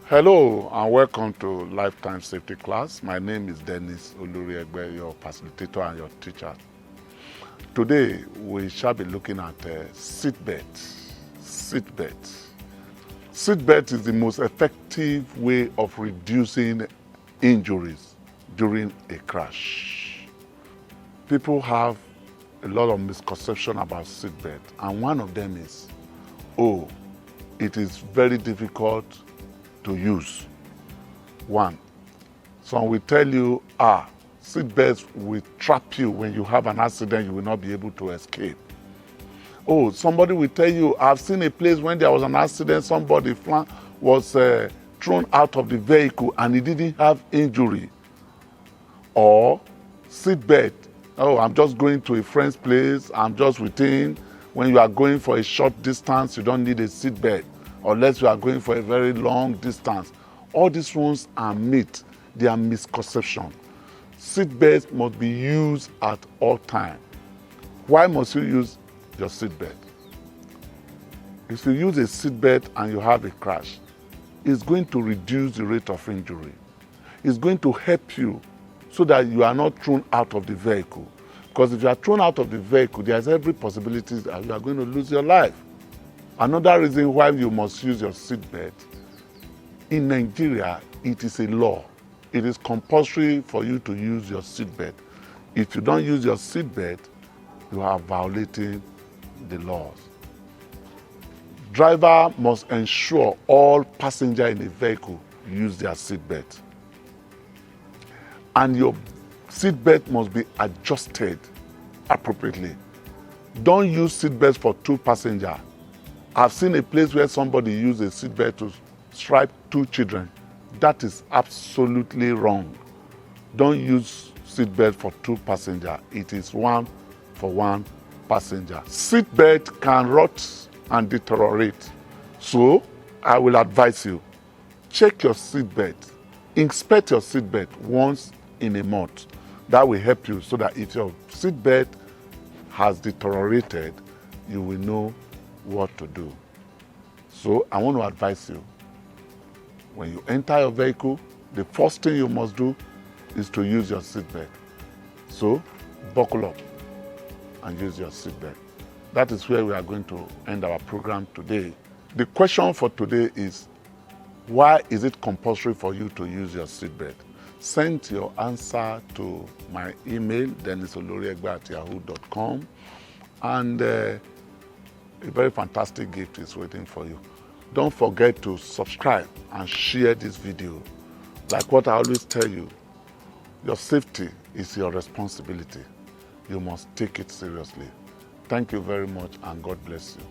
Hello and welcome to Lifetime Safety class. My name is Dennis Oloriegbe, your facilitator and your teacher. Today we shall be looking at seatbelt. Seatbelt. Seatbelt is the most effective way of reducing injuries during a crash. People have a lot of misconception about seatbelt, and one of them is, it is very difficult to use. One, some will tell you, seatbelts will trap you. When you have an accident, you will not be able to escape. Somebody will tell you, I've seen a place when there was an accident, somebody was thrown out of the vehicle and he didn't have injury. Or seatbelt, I'm just going to a friend's place, I'm just within. When you are going for a short distance, you don't need a seatbelt, unless you are going for a very long distance. All these ones are myths, they are misconception. Seatbelts must be used at all times. Why must you use your seatbelt? If you use a seatbelt and you have a crash, it's going to reduce the rate of injury. It's going to help you so that you are not thrown out of the vehicle. Because if you are thrown out of the vehicle, there's every possibility that you are going to lose your life. Another reason why you must use your seatbelt, in Nigeria, it is a law. It is compulsory for you to use your seatbelt. If you don't use your seatbelt, you are violating the laws. Driver must ensure all passengers in a vehicle use their seatbelt. And your seatbelt must be adjusted appropriately. Don't use seatbelts for two passengers. I've seen a place where somebody used a seatbelt to strap two children. That is absolutely wrong. Don't use seatbelt for two passengers. It is one for one passenger. Seatbelt can rot and deteriorate. So I will advise you, check your seatbelt. Inspect your seatbelt once in a month. That will help you so that if your seatbelt has deteriorated, you will know what to do. So I want to advise you, when you enter your vehicle, the first thing you must do is to use your seatbelt. So buckle up and use your seatbelt. That is where we are going to end our program today. The question for today is, why is it compulsory for you to use your seatbelt? Send your answer to my email, dennisoloriegbe@yahoo.com, and a very fantastic gift is waiting for you. Don't forget to subscribe and share this video. Like what I always tell you, your safety is your responsibility. You must take it seriously. Thank you very much and God bless you.